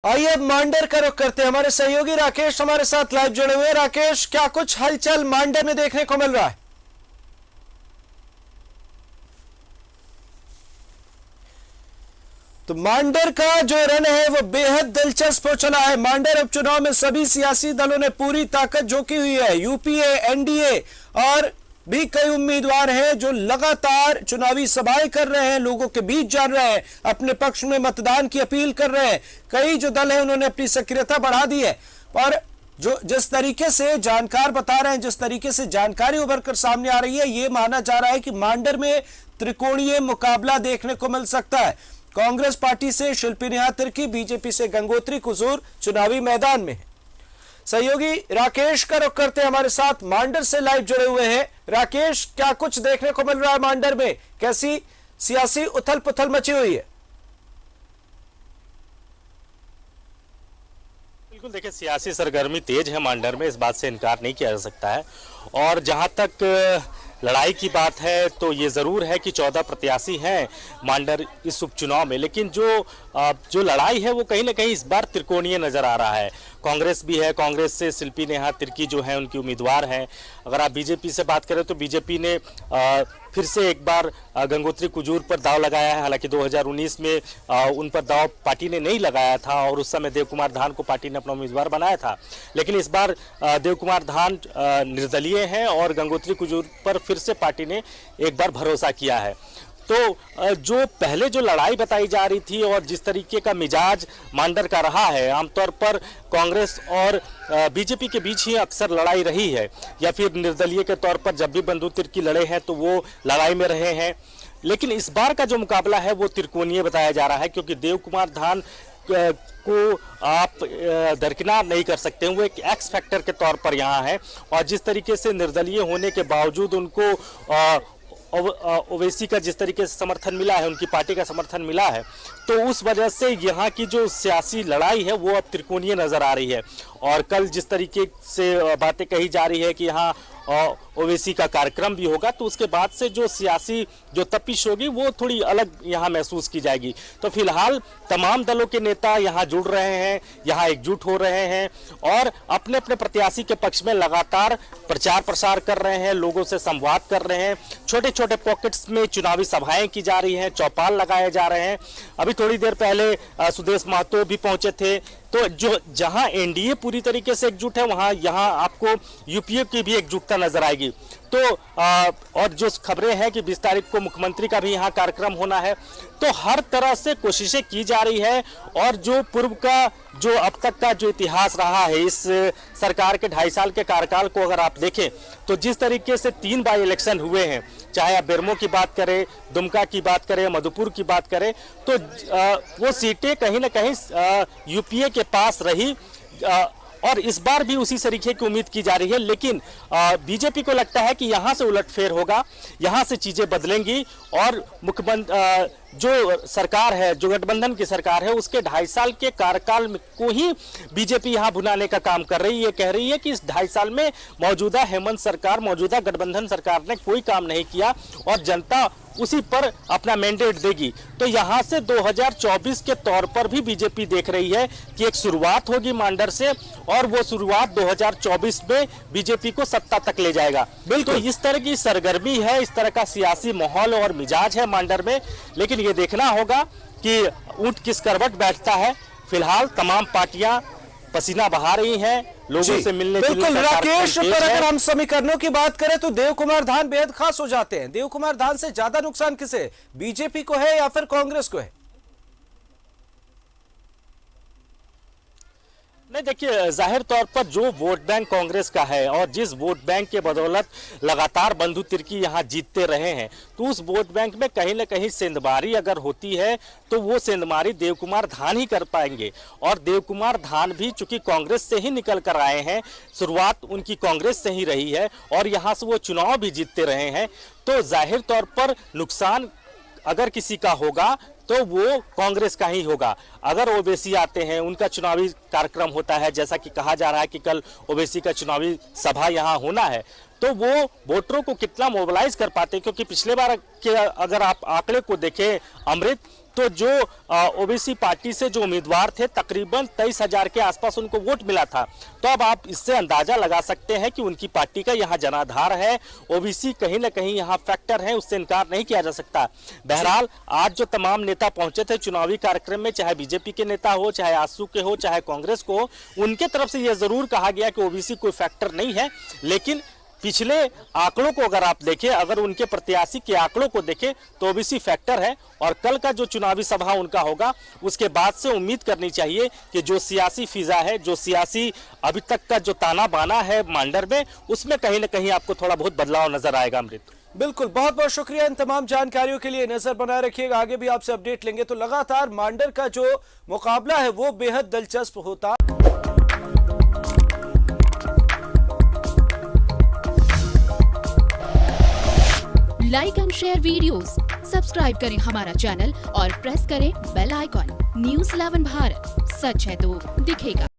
आइए अब मांडर का रुख करते हैं। हमारे सहयोगी राकेश हमारे साथ लाइव जुड़े हुए। राकेश, क्या कुछ हलचल मांडर में देखने को मिल रहा है? तो मांडर का जो रन है वो बेहद दिलचस्प हो चला है। मांडर उपचुनाव में सभी सियासी दलों ने पूरी ताकत झोंकी हुई है। यूपीए, एनडीए और भी कई उम्मीदवार हैं जो लगातार चुनावी सभाएं कर रहे हैं, लोगों के बीच जा रहे हैं, अपने पक्ष में मतदान की अपील कर रहे हैं। कई जो दल हैं उन्होंने अपनी सक्रियता बढ़ा दी है। और जो जिस तरीके से जानकार बता रहे हैं, जिस तरीके से जानकारी उभर कर सामने आ रही है, ये माना जा रहा है कि मांडर में त्रिकोणीय मुकाबला देखने को मिल सकता है। कांग्रेस पार्टी से शिल्पी नेहा तिर्की, बीजेपी से गंगोत्री कुजूर चुनावी मैदान में है। सहयोगी राकेश का रुख करते हैं, हमारे साथ मांडर से लाइव जुड़े हुए हैं। राकेश, क्या कुछ देखने को मिल रहा है मांडर में? कैसी सियासी उथल पुथल मची हुई है? बिल्कुल, देखिए सियासी सरगर्मी तेज है मांडर में, इस बात से इनकार नहीं किया जा सकता है। और जहां तक लड़ाई की बात है तो ये ज़रूर है कि 14 प्रत्याशी हैं मांडर इस उपचुनाव में, लेकिन जो लड़ाई है वो कहीं ना कहीं इस बार त्रिकोणीय नज़र आ रहा है। कांग्रेस भी है, कांग्रेस से शिल्पी नेहा तिर्की जो है उनकी उम्मीदवार हैं। अगर आप बीजेपी से बात करें तो बीजेपी ने फिर से एक बार गंगोत्री कुजूर पर दाव लगाया है। हालांकि 2019 में उन पर दाव पार्टी ने नहीं लगाया था और उस समय देव कुमार धान को पार्टी ने अपना उम्मीदवार बनाया था, लेकिन इस बार देव कुमार धान निर्दलीय हैं और गंगोत्री कुजूर पर फिर से पार्टी ने एक बार भरोसा किया है। तो जो पहले जो लड़ाई बताई जा रही थी और जिस तरीके का मिजाज मांडर का रहा है, आमतौर पर कांग्रेस और बीजेपी के बीच ही अक्सर लड़ाई रही है, या फिर निर्दलीय के तौर पर जब भी बंधु तिर्की लड़े हैं तो वो लड़ाई में रहे हैं। लेकिन इस बार का जो मुकाबला है वो त्रिकोणीय बताया जा रहा है, क्योंकि देव कुमार धान को आप दरकिनार नहीं कर सकते। वो एक एक्स फैक्टर के तौर पर यहाँ है और जिस तरीके से निर्दलीय होने के बावजूद उनको ओवैसी का जिस तरीके से समर्थन मिला है, उनकी पार्टी का समर्थन मिला है, तो उस वजह से यहाँ की जो सियासी लड़ाई है वो अब त्रिकोणीय नज़र आ रही है। और कल जिस तरीके से बातें कही जा रही है कि यहाँ ओवैसी का कार्यक्रम भी होगा, तो उसके बाद से जो सियासी जो तपिश होगी वो थोड़ी अलग यहाँ महसूस की जाएगी। तो फिलहाल तमाम दलों के नेता यहाँ जुड़ रहे हैं, यहाँ एकजुट हो रहे हैं और अपने अपने प्रत्याशी के पक्ष में लगातार प्रचार प्रसार कर रहे हैं, लोगों से संवाद कर रहे हैं। छोटे छोटे पॉकेट्स में चुनावी सभाएं की जा रही हैं, चौपाल लगाए जा रहे हैं। अभी थोड़ी देर पहले सुदेश महतो भी पहुंचे थे। तो जो जहां एनडीए पूरी तरीके से एकजुट है, वहां यहाँ आपको यूपीए की भी एकजुटता नजर आएगी। तो और जो खबरें हैं कि 20 तारीख को मुख्यमंत्री का भी यहाँ कार्यक्रम होना है, तो हर तरह से कोशिशें की जा रही है। और जो पूर्व का जो अब तक का जो इतिहास रहा है इस सरकार के 2.5 साल के कार्यकाल को अगर आप देखें तो जिस तरीके से 3 बाई इलेक्शन हुए हैं, चाहे आप बेरमो की बात करें, दुमका की बात करें, मधुपुर की बात करें, तो वो सीटें कहीं ना कहीं यूपीए के पास रही और इस बार भी उसी तरीके की उम्मीद की जा रही है। लेकिन बीजेपी को लगता है कि यहाँ से उलटफेर होगा, यहाँ से चीज़ें बदलेंगी और मुख्यमंत्री जो सरकार है, जो गठबंधन की सरकार है, उसके 2.5 साल के कार्यकाल को ही बीजेपी यहाँ भुनाने का काम कर रही है। कह रही है कि इस 2.5 साल में मौजूदा हेमंत सरकार, मौजूदा गठबंधन सरकार ने कोई काम नहीं किया और जनता उसी पर अपना मैंडेट देगी। तो यहाँ से 2024 के तौर पर भी बीजेपी देख रही है कि एक शुरुआत होगी मांडर से और वो शुरुआत 2024 में बीजेपी को सत्ता तक ले जाएगा। बिल्कुल, तो इस तरह की सरगर्मी है, इस तरह का सियासी माहौल और मिजाज है मांडर में। लेकिन ये देखना होगा कि ऊंट किस करवट बैठता है। फिलहाल तमाम पार्टियां पसीना बहा रही हैं, लोगों से मिलने बिल्कुल राकेश, पर अगर हम समीकरणों की बात करें तो देव कुमार धान बेहद खास हो जाते हैं। देव कुमार धान से ज्यादा नुकसान किसे, बीजेपी को है या फिर कांग्रेस को है? नहीं, देखिए जाहिर तौर पर जो वोट बैंक कांग्रेस का है और जिस वोट बैंक के बदौलत लगातार बंधु तिर्की यहाँ जीतते रहे हैं, तो उस वोट बैंक में कहीं ना कहीं सेंधमारी अगर होती है तो वो सेंधमारी देव कुमार धान ही कर पाएंगे। और देव कुमार धान भी चूंकि कांग्रेस से ही निकल कर आए हैं, शुरुआत उनकी कांग्रेस से ही रही है और यहाँ से वो चुनाव भी जीतते रहे हैं, तो जाहिर तौर पर नुकसान अगर किसी का होगा तो वो कांग्रेस का ही होगा। अगर ओवैसी आते हैं, उनका चुनावी कार्यक्रम होता है, जैसा कि कहा जा रहा है कि कल ओवैसी का चुनावी सभा यहाँ होना है, तो वो वोटरों को कितना मोबिलाइज कर पाते हैं। क्योंकि पिछले बार के अगर आप आंकड़े को देखें अमृत, तो जो ओबीसी पार्टी से जो उम्मीदवार थे तकरीबन 23,000 के आसपास उनको वोट मिला था। तो अब आप इससे अंदाजा लगा सकते हैं कि उनकी पार्टी का यहाँ जनाधार है, ओबीसी कहीं ना कहीं यहाँ फैक्टर है, उससे इनकार नहीं किया जा सकता। बहरहाल आज जो तमाम नेता पहुंचे थे चुनावी कार्यक्रम में, चाहे बीजेपी के नेता हो, चाहे आजसू के हो, चाहे कांग्रेस को हो, उनके तरफ से यह जरूर कहा गया कि ओबीसी कोई फैक्टर नहीं है। लेकिन पिछले आंकड़ों को अगर आप देखें, अगर उनके प्रत्याशी के आंकड़ों को देखें तो ओबीसी फैक्टर है। और कल का जो चुनावी सभा उनका होगा उसके बाद से उम्मीद करनी चाहिए कि जो सियासी फिजा है, जो सियासी अभी तक का जो ताना बाना है मांडर में, उसमें कहीं ना कहीं आपको थोड़ा बहुत बदलाव नजर आएगा। अमृत, बिल्कुल, बहुत बहुत शुक्रिया इन तमाम जानकारियों के लिए। नजर बनाए रखिएगा, आगे भी आपसे अपडेट लेंगे। तो लगातार मांडर का जो मुकाबला है वो बेहद दिलचस्प होता। Like and share videos, subscribe करें हमारा चैनल और प्रेस करें बेल आइकॉन। न्यूज़ 11 भारत, सच है तो दिखेगा।